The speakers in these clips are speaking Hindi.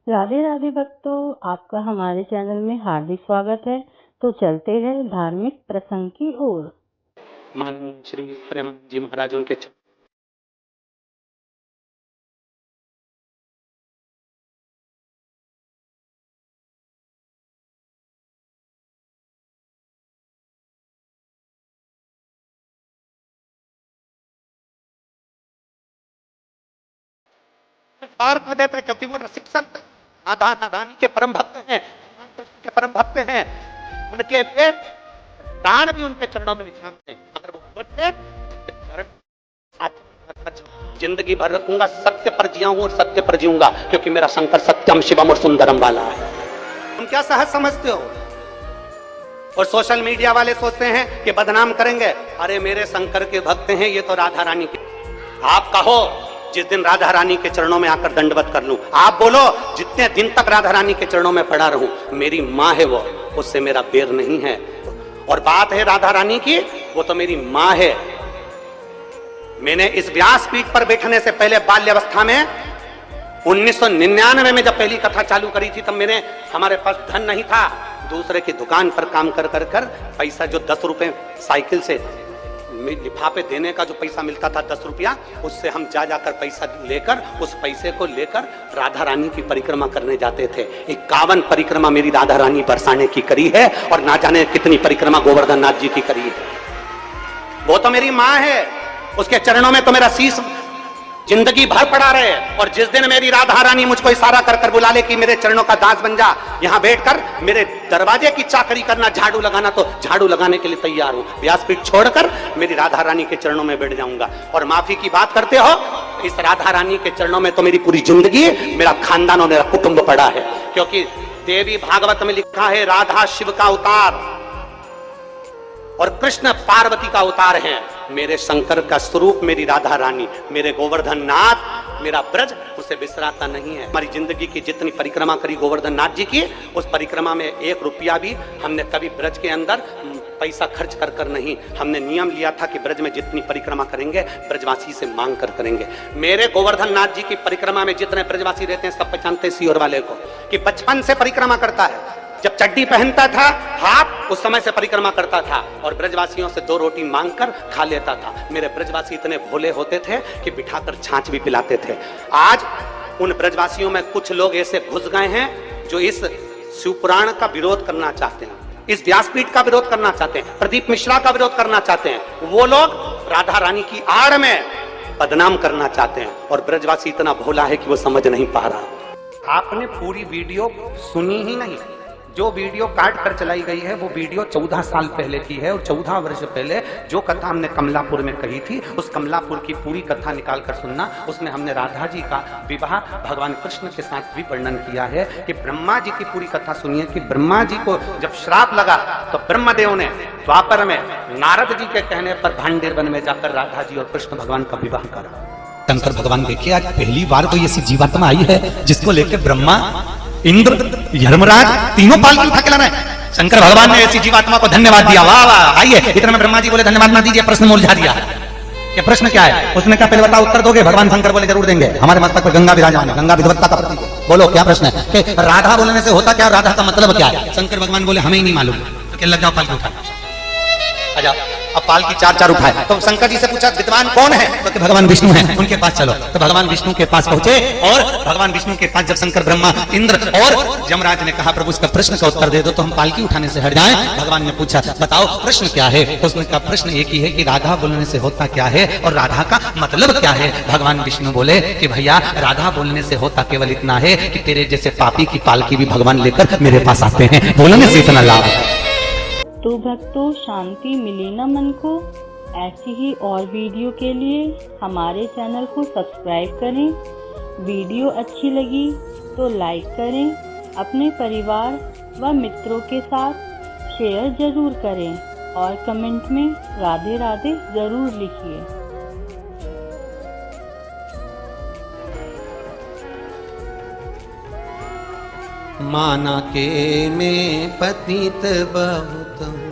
राधे राधे भक्तों, आपका हमारे चैनल में हार्दिक स्वागत है। तो चलते हैं धार्मिक प्रसंग की ओर। मान श्री प्रेम जी महाराज उनके पार कर देते हैं, क्योंकि वो रसिक संत नादानी के परम भक्त हैं, के परम भक्त हैं। उनके लिए प्राण भी उनके चरणों में विछाते हैं। अगर वो बोलते जिंदगी भर रखूंगा, सत्य पर जियाऊंगा और सत्य पर जीऊंगा, क्योंकि मेरा शंकर सत्यम शिवम और सुंदरम वाला है। तुम क्या सहज समझते हो? और सोशल मीडिया वाले सोचते हैं कि बदनाम करेंगे। अरे मेरे शंकर के भक्त हैं, ये तो राधा रानी के। आप कहो जिस दिन राधा रानी के चरणों में आकर दंडवत कर लूं, आप बोलो जितने दिन तक राधा रानी के चरणों में पड़ा रहूं, मेरी माँ है वो, उससे मेरा बेर नहीं है। और बात है राधा रानी की, वो तो मेरी माँ है। मैंने इस व्यासपीठ पर बैठने से पहले बाल्यावस्था में 1999 में जब पहली कथा चालू करी थी, तब हमारे पास धन नहीं था। दूसरे की दुकान पर काम कर पैसा, जो 10 रुपए साइकिल से लिफाफे देने का जो पैसा मिलता था 10 रुपया, उससे हम जाकर पैसा लेकर, उस पैसे को लेकर राधा रानी की परिक्रमा करने जाते थे। 51 परिक्रमा मेरी राधा रानी बरसाने की करी है, और ना जाने कितनी परिक्रमा गोवर्धन नाथ जी की करी है। वो तो मेरी माँ है, उसके चरणों में तो मेरा शीश जिंदगी भर पड़ा रहे। और जिस दिन मेरी राधा रानी मुझको इशारा कर बुला ले कि मेरे चरणों का दास बन जा, यहाँ बैठकर मेरे दरवाजे की चाकरी करना, झाड़ू लगाना, तो झाड़ू लगाने के लिए तैयार हूं। व्यासपीठ छोड़कर मेरी राधा रानी के चरणों में बैठ जाऊंगा। और माफी की बात करते हो, इस राधा रानी के चरणों में तो मेरी पूरी जिंदगी, मेरा खानदान और मेरा कुटुंब पड़ा है। क्योंकि देवी भागवत में लिखा है, राधा शिव का अवतार और कृष्ण पार्वती का अवतार है। मेरे शंकर का स्वरूप मेरी राधा रानी, मेरे गोवर्धन नाथ, मेरा ब्रज उसे बिसराता नहीं है। हमारी जिंदगी की जितनी परिक्रमा करी गोवर्धन नाथ जी की, उस परिक्रमा में 1 रुपया भी हमने कभी ब्रज के अंदर पैसा खर्च कर नहीं। हमने नियम लिया था कि ब्रज में जितनी परिक्रमा करेंगे, ब्रजवासी से मांग कर करेंगे। मेरे गोवर्धन नाथ जी की परिक्रमा में जितने ब्रजवासी रहते हैं, सब पहचानते सीहोर वाले को, कि बचपन से परिक्रमा करता है। जब चड्डी पहनता था हाफ, उस समय से परिक्रमा करता था, और ब्रजवासियों से 2 रोटी मांगकर खा लेता था। मेरे ब्रजवासी इतने भोले होते थे कि बिठाकर छाछ भी पिलाते थे। आज उन ब्रजवासियों में कुछ लोग ऐसे घुस गए हैं जो इस शिवपुराण का विरोध करना चाहते हैं, इस व्यासपीठ का विरोध करना चाहते हैं, प्रदीप मिश्रा का विरोध करना चाहते हैं। वो लोग राधा रानी की आड़ में बदनाम करना चाहते हैं, और ब्रजवासी इतना भोला है कि वो समझ नहीं पा रहा। आपने पूरी वीडियो सुनी ही नहीं। जो वीडियो काट कर चलाई गई है, वो वीडियो 14 साल पहले की है। और 14 वर्ष पहले जो कथा हमने कमलापुर में कही थी, उस कमलापुर की पूरी कथा निकाल कर सुनना। उसमें हमने राधा जी का विवाह भगवान कृष्ण के साथ भी वर्णन किया है। कि ब्रह्मा जी की पूरी कथा सुनिए कि ब्रह्मा जी को जब श्राप लगा, तो ब्रह्मदेव ने द्वापर में नारद जी के कहने पर भांडेर वन में जाकर राधा जी और कृष्ण भगवान का विवाह करा। शंकर भगवान देखिए, आज पहली बार कोई ऐसी जीवात्मा आई है जिसको लेकर ब्रह्मा, इंद्र, यमराज तीनों पालकी उठा के लाना है। शंकर भगवान ने ऐसी जीवात्मा को धन्यवाद दिया। वाह वाह, आइए। इतना में ब्रह्मा जी बोले धन्यवाद ना दीजिए, प्रश्न मुलझा दिया। क्या प्रश्न क्या है? उसने कहा पहले बताओ, उत्तर दोगे? भगवान शंकर बोले जरूर देंगे। हमारे मस्तक पर गंगा विराजमान है, गंगा विधवत्ता का प्रतीक है। बोलो क्या प्रश्न है? कि राधा बोलने से होता क्या, राधा का मतलब क्या है? शंकर भगवान बोले हमें ही नहीं मालूम। तो क्या लग जाओ पालकी उठा, आ जाओ। अब पालकी 4 उठाए, तो शंकर जी से पूछा विद्वान कौन है? तो भगवान विष्णु हैं, उनके पास चलो। तो भगवान विष्णु के पास पहुंचे, और भगवान विष्णु के पास जब शंकर, ब्रह्मा, इंद्र और यमराज ने कहा प्रभु इसका प्रश्न का उत्तर दे दो तो हम पालकी उठाने से हट जाएं, भगवान ने पूछा बताओ प्रश्न क्या है? तो उसने कहा प्रश्न एक ही है कि राधा बोलने से होता क्या है और राधा का मतलब क्या है? भगवान विष्णु बोले कि भैया राधा बोलने से होता केवल इतना है कि तेरे जैसे पापी की पालकी भी भगवान लेकर मेरे पास आते हैं, बोलने से इतना लाभ है। तो भक्तों, शांति मिली ना मन को? ऐसी ही और वीडियो के लिए हमारे चैनल को सब्सक्राइब करें। वीडियो अच्छी लगी तो लाइक करें। अपने परिवार व मित्रों के साथ शेयर जरूर करें, और कमेंट में राधे राधे जरूर लिखिए। माना के मैं पतित बहुत हूँ।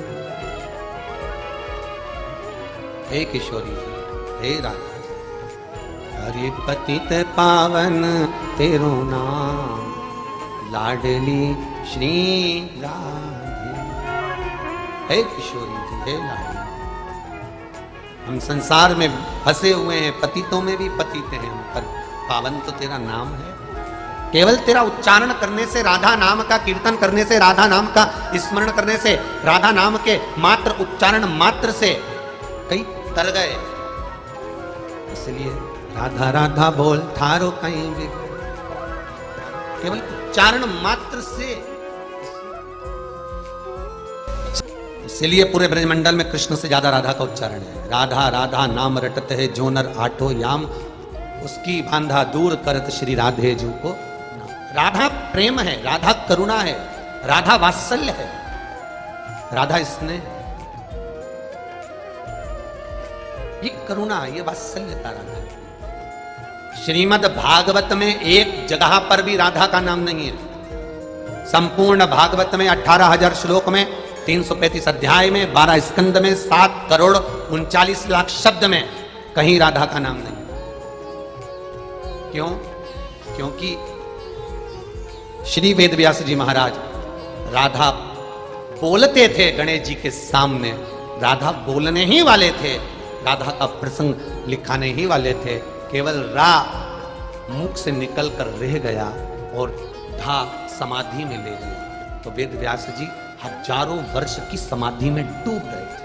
हे किशोरी, हे राधा, अरे पतित पावन तेरो नाम। लाडली श्री राधे। हे किशोरी जी, हे लाडली, हम संसार में फंसे हुए हैं, पतितों में भी पतित हैं हम, पर पावन तो तेरा नाम है। केवल तेरा उच्चारण करने से, राधा नाम का कीर्तन करने से, राधा नाम का स्मरण करने से, राधा नाम के मात्र उच्चारण मात्र से कई तर गए। इसलिए राधा राधा बोल थारो कहीं भी, केवल उच्चारण मात्र से। इसलिए पूरे ब्रजमंडल में कृष्ण से ज्यादा राधा का उच्चारण है। राधा राधा नाम रटत है जो नर आठो याम, उसकी बांधा दूर करत श्री राधे जू को। राधा प्रेम है, राधा करुणा है, राधा वात्सल्य है, राधा स्नेह, ये करुणा, ये वात्सल्य का राधा है। श्रीमद् भागवत में एक जगह पर भी राधा का नाम नहीं है। संपूर्ण भागवत में 18,000 श्लोक में, 335 अध्याय में, 12 स्कंद में, 7 करोड़ 39 लाख शब्द में कहीं राधा का नाम नहीं। क्यों? क्योंकि श्री वेदव्यास जी महाराज राधा बोलते थे गणेश जी के सामने, राधा बोलने ही वाले थे, राधा का प्रसंग लिखाने ही वाले थे। केवल रा मुख से निकल कर रह गया और धा समाधि में ले गया। तो वेदव्यास जी हजारों वर्ष की समाधि में डूब गए थे,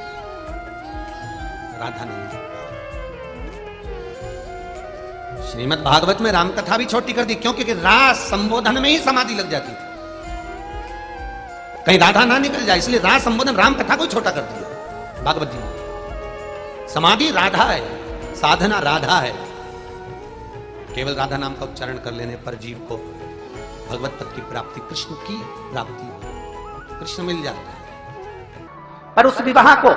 राधा नहीं। श्रीमद् भागवत में राम कथा भी छोटी कर दी, क्योंकि रा संबोधन में ही समाधि लग जाती थी, कहीं राधा ना निकल जाए, इसलिए रा संबोधन राम कथा को छोटा कर दिया भागवत जी में। समाधि राधा है, साधना राधा है। केवल राधा नाम का उच्चारण कर लेने पर जीव को भगवत पद की प्राप्ति, कृष्ण की प्राप्ति, कृष्ण मिल जाता है। पर उस विवाह को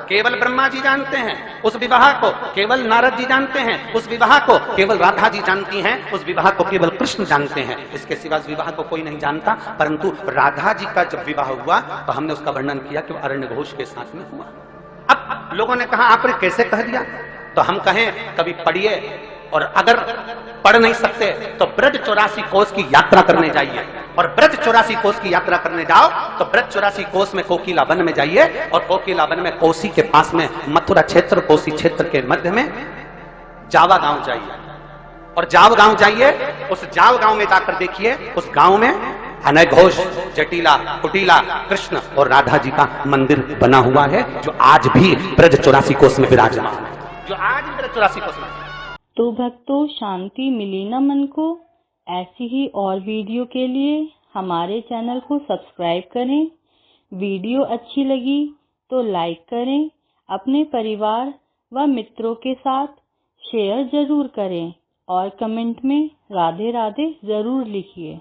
केवल ब्रह्मा जी जानते हैं, उस विवाह को केवल नारद जी जानते हैं, उस विवाह को केवल राधा जी जानती हैं, उस विवाह को केवल कृष्ण जानते हैं। इसके सिवा इस विवाह को कोई नहीं जानता। परंतु राधा जी का जब विवाह हुआ तो हमने उसका वर्णन किया कि वो अरण्य घोष के साथ में हुआ। अब लोगों ने कहा आपने कैसे कह दिया? तो हम कहें कभी पढ़िए, और अगर पढ़ नहीं सकते तो ब्रज 84 कोस की यात्रा करने जाइए, और ब्रज 84 कोस की यात्रा करने जाओ तो ब्रज 84 कोस में कोकिला वन में जाइए, और कोकिला वन में कोसी के पास में मथुरा क्षेत्र, कोसी क्षेत्र के मध्य में जावा गांव जाइए, और जाव गांव जाइए, उस जाव गांव में जाकर देखिए, उस गांव में अनघोष जटिला कुटिला कृष्ण और राधा जी का मंदिर बना हुआ है, जो आज भी ब्रज 84 कोस में विराजमान है, जो आज भी ब्रज 84 कोस में। तो भक्तों, शांति मिली ना मन को? ऐसी ही और वीडियो के लिए हमारे चैनल को सब्सक्राइब करें। वीडियो अच्छी लगी तो लाइक करें, अपने परिवार व मित्रों के साथ शेयर जरूर करें, और कमेंट में राधे राधे जरूर लिखिए।